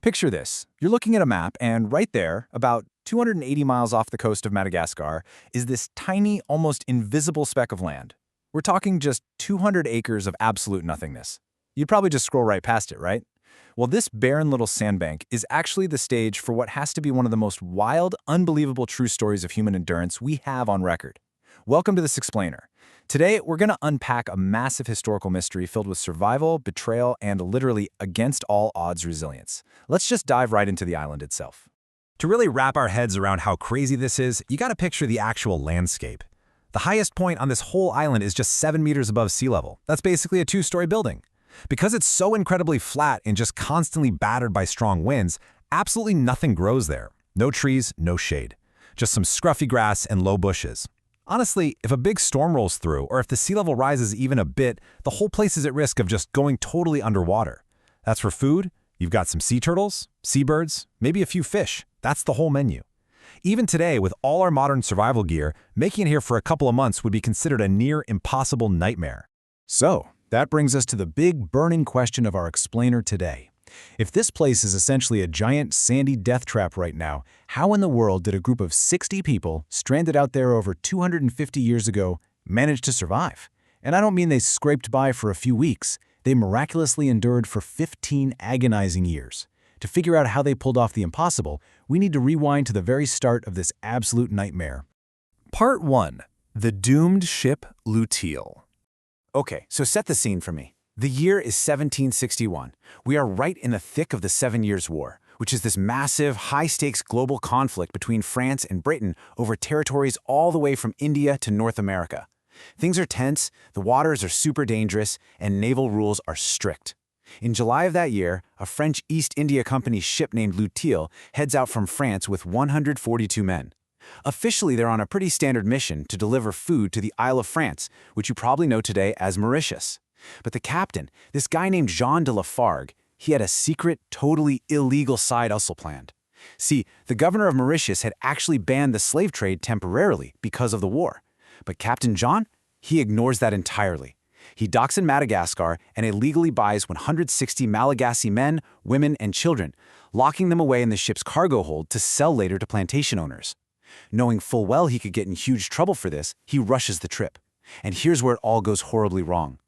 Picture this. You're looking at a map, and right there, about 280 miles off the coast of Madagascar, is this tiny, almost invisible speck of land. We're talking just 200 acres of absolute nothingness. You'd probably just scroll right past it, right? Well, this barren little sandbank is actually the stage for what has to be one of the most wild, unbelievable true stories of human endurance we have on record. Welcome to This Explainer. Today, we're going to unpack a massive historical mystery filled with survival, betrayal, and literally against all odds resilience. Let's just dive right into the island itself. To really wrap our heads around how crazy this is, you gotta picture the actual landscape. The highest point on this whole island is just 7 meters above sea level. That's basically a 2-story building. Because it's so incredibly flat and just constantly battered by strong winds, absolutely nothing grows there. No trees, no shade. Just some scruffy grass and low bushes. Honestly, if a big storm rolls through, or if the sea level rises even a bit, the whole place is at risk of just going totally underwater. That's for food. You've got some sea turtles, seabirds, maybe a few fish. That's the whole menu. Even today, with all our modern survival gear, making it here for a couple of months would be considered a near impossible nightmare. So, that brings us to the big burning question of our explainer today. If this place is essentially a giant sandy death trap right now, how in the world did a group of 60 people stranded out there over 250 years ago manage to survive? And I don't mean they scraped by for a few weeks. They miraculously endured for 15 agonizing years. To figure out how they pulled off the impossible, we need to rewind to the very start of this absolute nightmare. Part 1. The Doomed Ship Lutile. Okay, so set the scene for me. The year is 1761. We are right in the thick of the 7 Years' War, which is this massive, high-stakes global conflict between France and Britain over territories all the way from India to North America. Things are tense, the waters are super dangerous, and naval rules are strict. In July of that year, a French East India Company ship named Lutile heads out from France with 142 men. Officially, they're on a pretty standard mission to deliver food to the Isle of France, which you probably know today as Mauritius. But the captain, this guy named Jean de Lafargue, he had a secret, totally illegal side hustle planned. See, the governor of Mauritius had actually banned the slave trade temporarily because of the war. But Captain Jean, he ignores that entirely. He docks in Madagascar and illegally buys 160 Malagasy men, women, and children, locking them away in the ship's cargo hold to sell later to plantation owners. Knowing full well he could get in huge trouble for this, he rushes the trip. And here's where it all goes horribly wrong.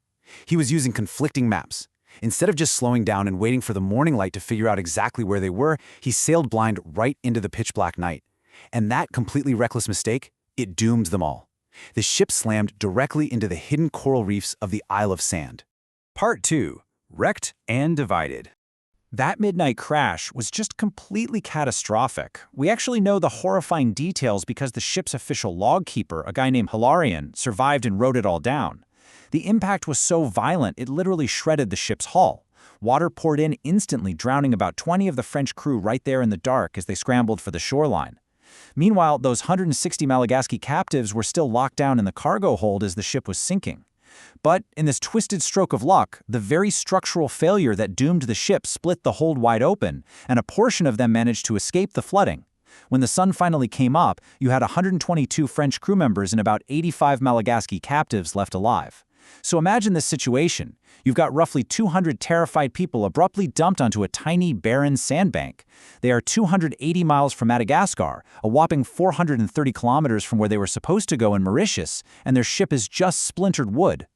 He was using conflicting maps. Instead of just slowing down and waiting for the morning light to figure out exactly where they were, he sailed blind right into the pitch-black night. And that completely reckless mistake, it doomed them all. The ship slammed directly into the hidden coral reefs of the Isle of Sand. Part 2. Wrecked and divided. That midnight crash was just completely catastrophic. We actually know the horrifying details because the ship's official log keeper, a guy named Hilarion, survived and wrote it all down. The impact was so violent it literally shredded the ship's hull. Water poured in instantly, drowning about 20 of the French crew right there in the dark as they scrambled for the shoreline. Meanwhile, those 160 Malagasy captives were still locked down in the cargo hold as the ship was sinking. But in this twisted stroke of luck, the very structural failure that doomed the ship split the hold wide open, and a portion of them managed to escape the flooding. When the sun finally came up, you had 122 French crew members and about 85 Malagasy captives left alive. So imagine this situation. You've got roughly 200 terrified people abruptly dumped onto a tiny, barren sandbank. They are 280 miles from Madagascar, a whopping 430 kilometers from where they were supposed to go in Mauritius, and their ship is just splintered wood.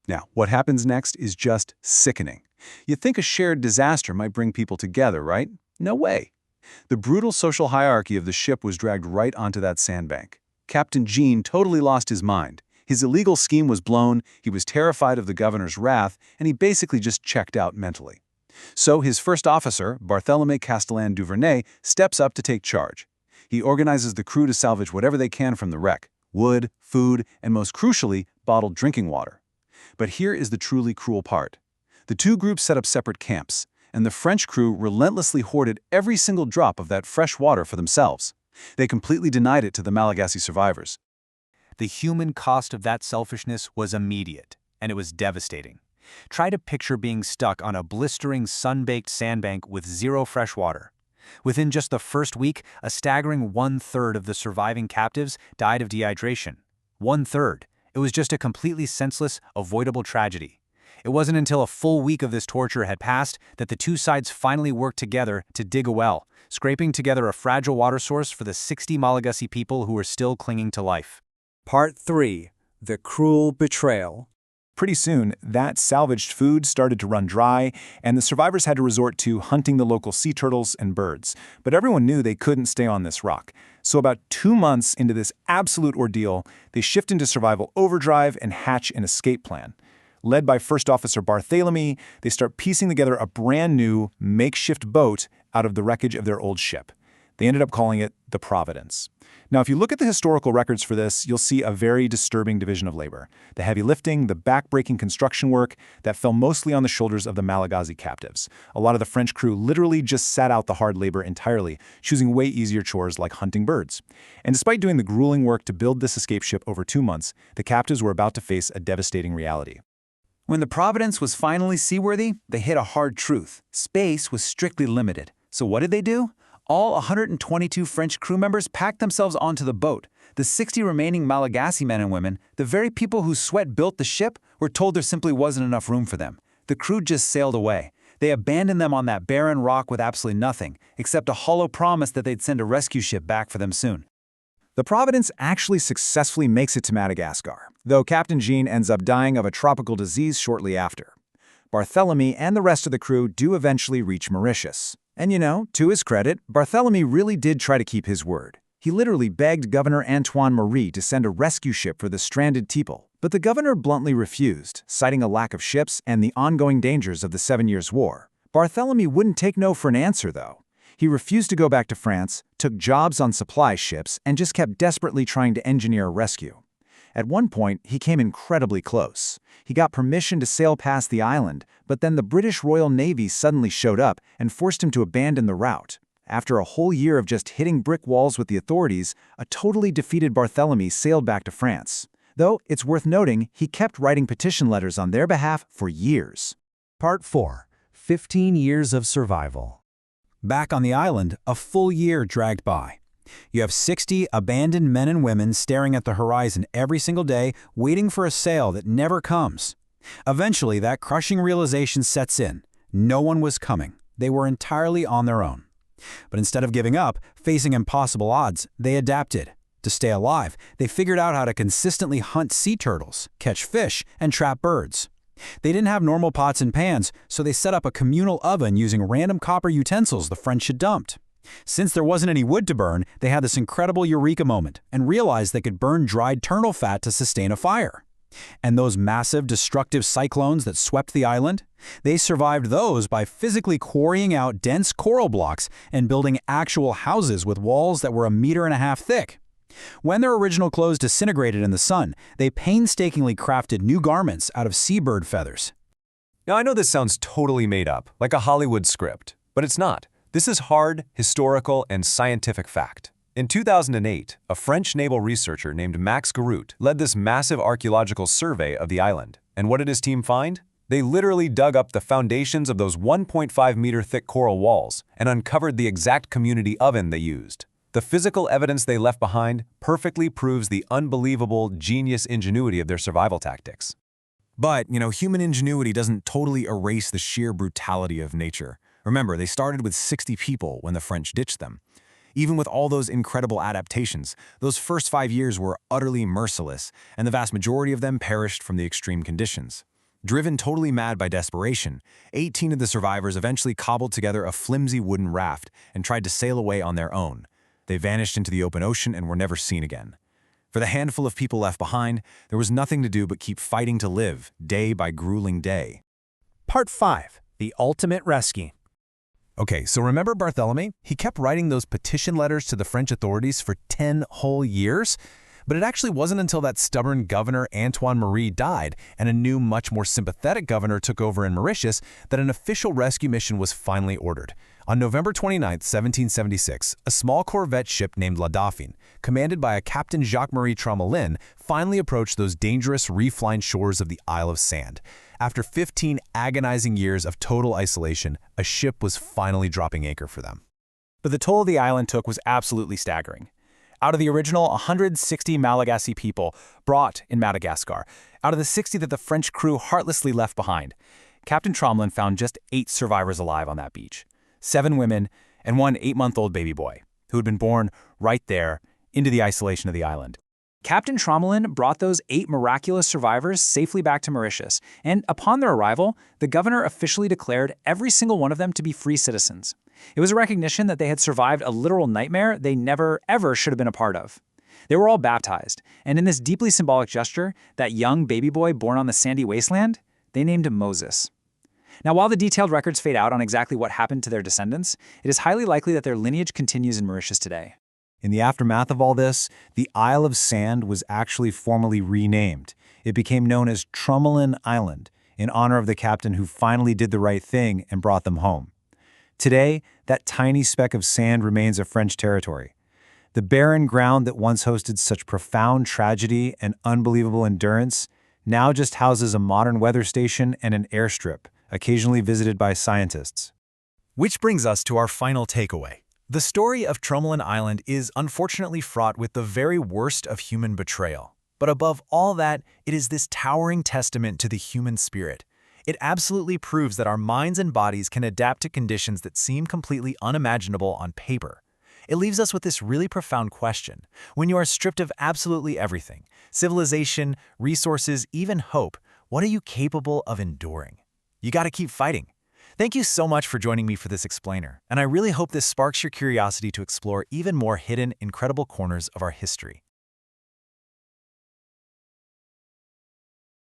Now, what happens next is just sickening. You'd think a shared disaster might bring people together, right? No way. The brutal social hierarchy of the ship was dragged right onto that sandbank. Captain Jean totally lost his mind. His illegal scheme was blown, he was terrified of the governor's wrath, and he basically just checked out mentally. So his first officer, Barthélemy Castellan Duvernay, steps up to take charge. He organizes the crew to salvage whatever they can from the wreck: wood, food, and most crucially, bottled drinking water. But here is the truly cruel part. The two groups set up separate camps, and the French crew relentlessly hoarded every single drop of that fresh water for themselves. They completely denied it to the Malagasy survivors. The human cost of that selfishness was immediate, and it was devastating. Try to picture being stuck on a blistering, sun-baked sandbank with zero fresh water. Within just the first week, a staggering 1/3 of the surviving captives died of dehydration. 1/3. It was just a completely senseless, avoidable tragedy. It wasn't until a full week of this torture had passed that the two sides finally worked together to dig a well, scraping together a fragile water source for the 60 Malagasy people who were still clinging to life. Part 3. The Cruel Betrayal. Pretty soon, that salvaged food started to run dry, and the survivors had to resort to hunting the local sea turtles and birds. But everyone knew they couldn't stay on this rock. So about 2 months into this absolute ordeal, they shift into survival overdrive and hatch an escape plan. Led by First Officer Barthélemy, they start piecing together a brand new, makeshift boat out of the wreckage of their old ship. They ended up calling it the Providence. Now, if you look at the historical records for this, you'll see a very disturbing division of labor. The heavy lifting, the back-breaking construction work that fell mostly on the shoulders of the Malagasy captives. A lot of the French crew literally just sat out the hard labor entirely, choosing way easier chores like hunting birds. And despite doing the grueling work to build this escape ship over 2 months, the captives were about to face a devastating reality. When the Providence was finally seaworthy, they hit a hard truth. Space was strictly limited. So what did they do? All 122 French crew members packed themselves onto the boat. The 60 remaining Malagasy men and women, the very people whose sweat built the ship, were told there simply wasn't enough room for them. The crew just sailed away. They abandoned them on that barren rock with absolutely nothing, except a hollow promise that they'd send a rescue ship back for them soon. The Providence actually successfully makes it to Madagascar, though Captain Jean ends up dying of a tropical disease shortly after. Barthélemy and the rest of the crew do eventually reach Mauritius. And to his credit, Barthélemy really did try to keep his word. He literally begged Governor Antoine Marie to send a rescue ship for the stranded people. But the governor bluntly refused, citing a lack of ships and the ongoing dangers of the 7 Years' War. Barthélemy wouldn't take no for an answer, though. He refused to go back to France, took jobs on supply ships, and just kept desperately trying to engineer a rescue. At one point, he came incredibly close. He got permission to sail past the island, but then the British Royal Navy suddenly showed up and forced him to abandon the route. After a whole year of just hitting brick walls with the authorities, a totally defeated Barthélemy sailed back to France. Though, it's worth noting, he kept writing petition letters on their behalf for years. Part 4. 15 Years of Survival. Back on the island, a full year dragged by. You have 60 abandoned men and women staring at the horizon every single day, waiting for a sail that never comes. Eventually, that crushing realization sets in. No one was coming. They were entirely on their own. But instead of giving up, facing impossible odds, they adapted. To stay alive, they figured out how to consistently hunt sea turtles, catch fish, and trap birds. They didn't have normal pots and pans, so they set up a communal oven using random copper utensils the French had dumped. Since there wasn't any wood to burn, they had this incredible eureka moment and realized they could burn dried turtle fat to sustain a fire. And those massive, destructive cyclones that swept the island? They survived those by physically quarrying out dense coral blocks and building actual houses with walls that were 1.5 meters thick. When their original clothes disintegrated in the sun, they painstakingly crafted new garments out of seabird feathers. Now, I know this sounds totally made up, like a Hollywood script, but it's not. This is hard, historical, and scientific fact. In 2008, a French naval researcher named Max Garout led this massive archaeological survey of the island. And what did his team find? They literally dug up the foundations of those 1.5-meter thick coral walls and uncovered the exact community oven they used. The physical evidence they left behind perfectly proves the unbelievable, genius ingenuity of their survival tactics. But, human ingenuity doesn't totally erase the sheer brutality of nature. Remember, they started with 60 people when the French ditched them. Even with all those incredible adaptations, those first 5 years were utterly merciless, and the vast majority of them perished from the extreme conditions. Driven totally mad by desperation, 18 of the survivors eventually cobbled together a flimsy wooden raft and tried to sail away on their own. They vanished into the open ocean and were never seen again. For the handful of people left behind, there was nothing to do but keep fighting to live, day by grueling day. Part 5. The Ultimate Rescue. Okay, so remember Barthélemy? He kept writing those petition letters to the French authorities for 10 whole years? But it actually wasn't until that stubborn governor Antoine Marie died and a new, much more sympathetic governor took over in Mauritius that an official rescue mission was finally ordered. On November 29, 1776, a small corvette ship named La Dauphine, commanded by a Captain Jacques-Marie Tromelin, finally approached those dangerous reef-lined shores of the Isle of Sand. After 15 agonizing years of total isolation, a ship was finally dropping anchor for them. But the toll the island took was absolutely staggering. Out of the original 160 Malagasy people brought in Madagascar, Out of the 60 that the French crew heartlessly left behind, Captain Tromelin found just 8 survivors alive on that beach. 7 women and one 8-month-old baby boy, who had been born right there into the isolation of the island. Captain Tromelin brought those 8 miraculous survivors safely back to Mauritius, and upon their arrival, the governor officially declared every single one of them to be free citizens. It was a recognition that they had survived a literal nightmare they never, ever should have been a part of. They were all baptized, and in this deeply symbolic gesture, that young baby boy born on the sandy wasteland, they named him Moses. Now, while the detailed records fade out on exactly what happened to their descendants, it is highly likely that their lineage continues in Mauritius today. In the aftermath of all this, the Isle of Sand was actually formally renamed. It became known as Tromelin Island, in honor of the captain who finally did the right thing and brought them home. Today, that tiny speck of sand remains a French territory. The barren ground that once hosted such profound tragedy and unbelievable endurance now just houses a modern weather station and an airstrip, occasionally visited by scientists. Which brings us to our final takeaway. The story of Tromelin Island is unfortunately fraught with the very worst of human betrayal. But above all that, it is this towering testament to the human spirit. It absolutely proves that our minds and bodies can adapt to conditions that seem completely unimaginable on paper. It leaves us with this really profound question. When you are stripped of absolutely everything, civilization, resources, even hope, what are you capable of enduring? You gotta keep fighting. Thank you so much for joining me for this explainer, and I really hope this sparks your curiosity to explore even more hidden, incredible corners of our history.